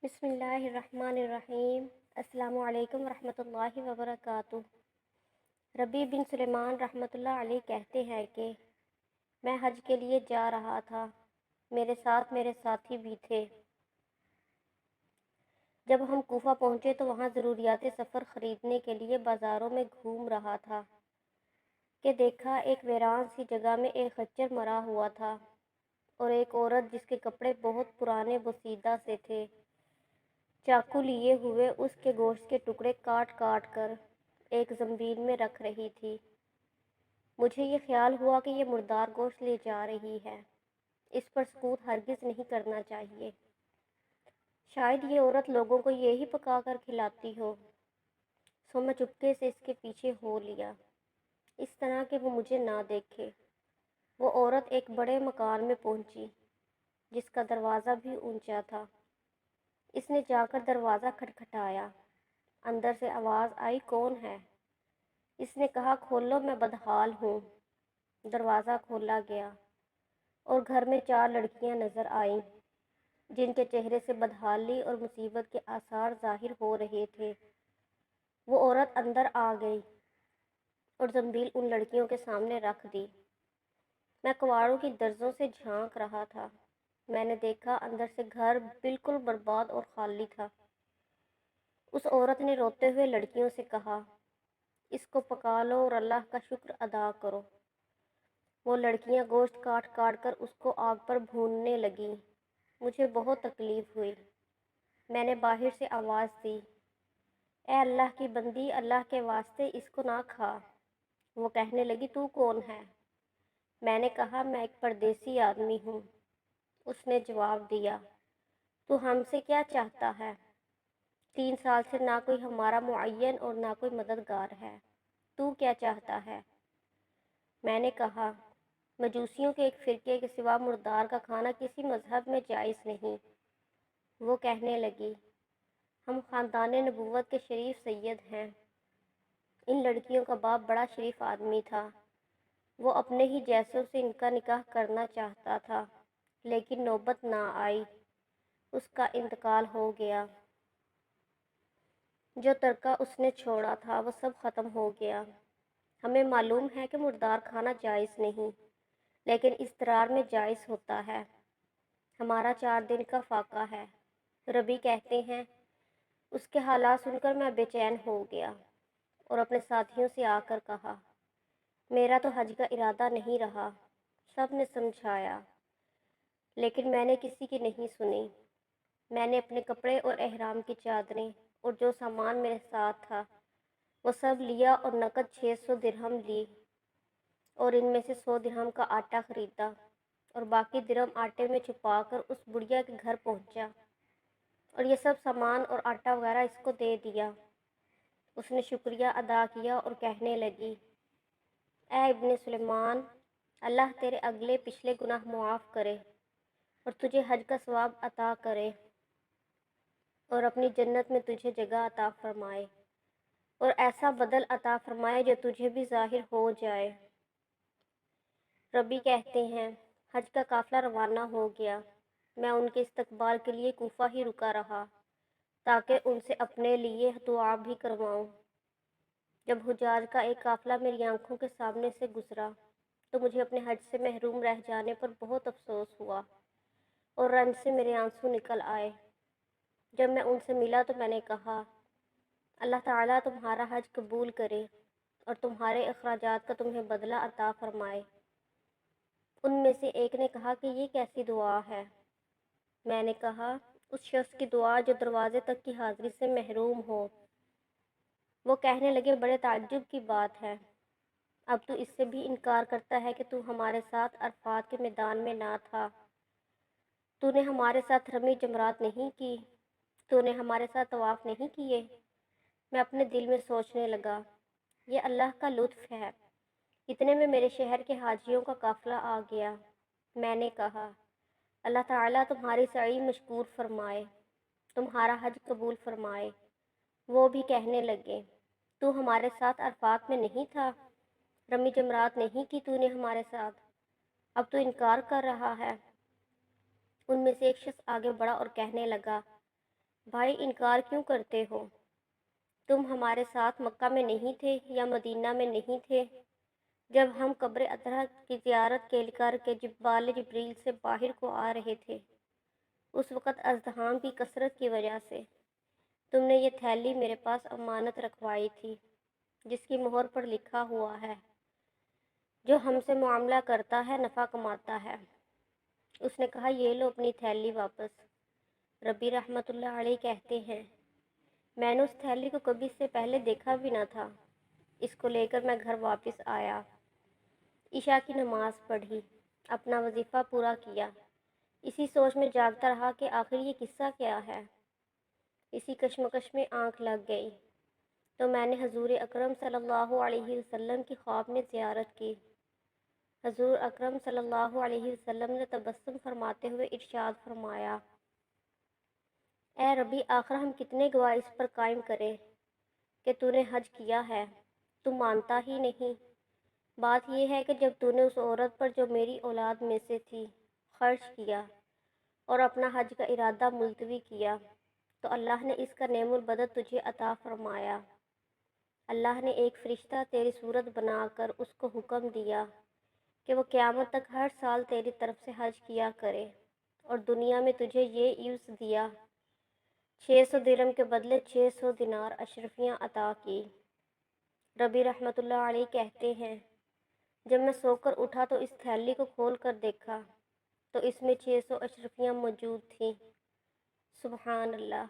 بسم اللہ الرحمن الرحیم۔ السلام علیکم ورحمۃ اللہ وبرکاتہ۔ ربیع بن سلیمان رحمۃ اللہ علیہ کہتے ہیں کہ میں حج کے لیے جا رہا تھا، میرے ساتھ میرے ساتھی بھی تھے۔ جب ہم کوفہ پہنچے تو وہاں ضروریات سفر خریدنے کے لیے بازاروں میں گھوم رہا تھا کہ دیکھا ایک ویران سی جگہ میں ایک خچر مرا ہوا تھا اور ایک عورت جس کے کپڑے بہت پرانے بوسیدہ سے تھے، چاقو لیے ہوئے اس کے گوشت کے ٹکڑے کاٹ کاٹ کر ایک زنبیل میں رکھ رہی تھی۔ مجھے یہ خیال ہوا کہ یہ مردار گوشت لے جا رہی ہے، اس پر سکوت ہرگز نہیں کرنا چاہیے۔ شاید یہ عورت لوگوں کو یہی پکا کر کھلاتی ہو، سو میں چپکے سے اس کے پیچھے ہو لیا، اس طرح کہ وہ مجھے نہ دیکھے۔ وہ عورت ایک بڑے مکان میں پہنچی جس کا دروازہ بھی اونچا تھا۔ اس نے جا کر دروازہ کھٹکھٹایا۔ اندر سے آواز آئی، کون ہے؟ اس نے کہا، کھولو، میں بدحال ہوں۔ دروازہ کھولا گیا اور گھر میں 4 لڑکیاں نظر آئیں جن کے چہرے سے بدحالی اور مصیبت کے آثار ظاہر ہو رہے تھے۔ وہ عورت اندر آ گئی اور زنبیل ان لڑکیوں کے سامنے رکھ دی۔ میں کواڑوں کی درزوں سے جھانک رہا تھا۔ میں نے دیکھا اندر سے گھر بالکل برباد اور خالی تھا۔ اس عورت نے روتے ہوئے لڑکیوں سے کہا، اس کو پکا لو اور اللہ کا شکر ادا کرو۔ وہ لڑکیاں گوشت کاٹ کاٹ کر اس کو آگ پر بھوننے لگیں۔ مجھے بہت تکلیف ہوئی۔ میں نے باہر سے آواز دی، اے اللہ کی بندی، اللہ کے واسطے اس کو نہ کھا۔ وہ کہنے لگی، تو کون ہے؟ میں نے کہا، میں ایک پردیسی آدمی ہوں۔ اس نے جواب دیا، تو ہم سے کیا چاہتا ہے؟ 3 سال سے نہ کوئی ہمارا معین اور نہ کوئی مددگار ہے، تو کیا چاہتا ہے؟ میں نے کہا، مجوسیوں کے ایک فرقے کے سوا مردار کا کھانا کسی مذہب میں جائز نہیں۔ وہ کہنے لگی، ہم خاندان نبوت کے شریف سید ہیں۔ ان لڑکیوں کا باپ بڑا شریف آدمی تھا۔ وہ اپنے ہی جیسوں سے ان کا نکاح کرنا چاہتا تھا، لیکن نوبت نہ آئی، اس کا انتقال ہو گیا۔ جو ترکہ اس نے چھوڑا تھا وہ سب ختم ہو گیا۔ ہمیں معلوم ہے کہ مردار کھانا جائز نہیں، لیکن اضطرار میں جائز ہوتا ہے۔ ہمارا 4 دن کا فاقہ ہے۔ ربیع کہتے ہیں، اس کے حالات سن کر میں بے چین ہو گیا اور اپنے ساتھیوں سے آ کر کہا، میرا تو حج کا ارادہ نہیں رہا۔ سب نے سمجھایا، لیکن میں نے کسی کی نہیں سنی۔ میں نے اپنے کپڑے اور احرام کی چادریں اور جو سامان میرے ساتھ تھا وہ سب لیا اور نقد 600 درہم لی اور ان میں سے 100 درہم کا آٹا خریدا اور باقی درہم آٹے میں چھپا کر اس بڑھیا کے گھر پہنچا اور یہ سب سامان اور آٹا وغیرہ اس کو دے دیا۔ اس نے شکریہ ادا کیا اور کہنے لگی، اے ابن سلیمان، اللہ تیرے اگلے پچھلے گناہ معاف کرے اور تجھے حج کا ثواب عطا کرے اور اپنی جنت میں تجھے جگہ عطا فرمائے اور ایسا بدل عطا فرمائے جو تجھے بھی ظاہر ہو جائے۔ ربیع کہتے ہیں، حج کا قافلہ روانہ ہو گیا۔ میں ان کے استقبال کے لیے کوفہ ہی رکا رہا تاکہ ان سے اپنے لیے دعا بھی کرواؤں۔ جب حجاج کا ایک قافلہ میری آنکھوں کے سامنے سے گزرا تو مجھے اپنے حج سے محروم رہ جانے پر بہت افسوس ہوا اور رنج سے میرے آنسو نکل آئے۔ جب میں ان سے ملا تو میں نے کہا، اللہ تعالیٰ تمہارا حج قبول کرے اور تمہارے اخراجات کا تمہیں بدلہ عطا فرمائے۔ ان میں سے ایک نے کہا کہ یہ کیسی دعا ہے؟ میں نے کہا، اس شخص کی دعا جو دروازے تک کی حاضری سے محروم ہو۔ وہ کہنے لگے، بڑے تعجب کی بات ہے، اب تو اس سے بھی انکار کرتا ہے کہ تو ہمارے ساتھ عرفات کے میدان میں نہ تھا۔ تو نے ہمارے ساتھ رمی جمرات نہیں کی، تو نے ہمارے ساتھ طواف نہیں کیے۔ میں اپنے دل میں سوچنے لگا، یہ اللہ کا لطف ہے۔ اتنے میں میرے شہر کے حاجیوں کا قافلہ آ گیا۔ میں نے کہا، اللہ تعالیٰ تمہاری سعی مشکور فرمائے، تمہارا حج قبول فرمائے۔ وہ بھی کہنے لگے، تو ہمارے ساتھ عرفات میں نہیں تھا، رمی جمرات نہیں کی تو نے ہمارے ساتھ، اب تو انکار کر رہا ہے۔ ان میں سے ایک شخص آگے بڑھا اور کہنے لگا، بھائی انکار کیوں کرتے ہو؟ تم ہمارے ساتھ مکہ میں نہیں تھے یا مدینہ میں نہیں تھے جب ہم قبر اطہر کی زیارت کے کر کے جبال جبریل سے باہر کو آ رہے تھے؟ اس وقت ازدحام کی کثرت کی وجہ سے تم نے یہ تھیلی میرے پاس امانت رکھوائی تھی جس کی مہر پر لکھا ہوا ہے جو ہم سے معاملہ کرتا ہے نفع کماتا ہے۔ اس نے کہا یہ لو اپنی تھیلی واپس۔ ربی رحمۃ اللہ علیہ کہتے ہیں میں نے اس تھیلی کو کبھی سے پہلے دیکھا بھی نہ تھا۔ اس کو لے کر میں گھر واپس آیا، عشاء کی نماز پڑھی، اپنا وظیفہ پورا کیا، اسی سوچ میں جاگتا رہا کہ آخر یہ قصہ کیا ہے۔ اسی کشمکش میں آنکھ لگ گئی تو میں نے حضور اکرم صلی اللہ علیہ وسلم کی خواب میں زیارت کی۔ حضور اکرم صلی اللہ علیہ وسلم نے تبسم فرماتے ہوئے ارشاد فرمایا، اے ربی آخر ہم کتنے گواہ اس پر قائم کریں کہ تو نے حج کیا ہے، تو مانتا ہی نہیں۔ بات یہ ہے کہ جب تو نے اس عورت پر جو میری اولاد میں سے تھی خرچ کیا اور اپنا حج کا ارادہ ملتوی کیا تو اللہ نے اس کا نعم البدر تجھے عطا فرمایا۔ اللہ نے ایک فرشتہ تیری صورت بنا کر اس کو حکم دیا کہ وہ قیامت تک ہر سال تیری طرف سے حج کیا کرے، اور دنیا میں تجھے یہ عوض دیا، 600 درہم کے بدلے 600 دینار اشرفیاں عطا کی۔ ربی رحمۃ اللہ علیہ کہتے ہیں جب میں سو کر اٹھا تو اس تھیلی کو کھول کر دیکھا تو اس میں 600 اشرفیاں موجود تھیں۔ سبحان اللہ۔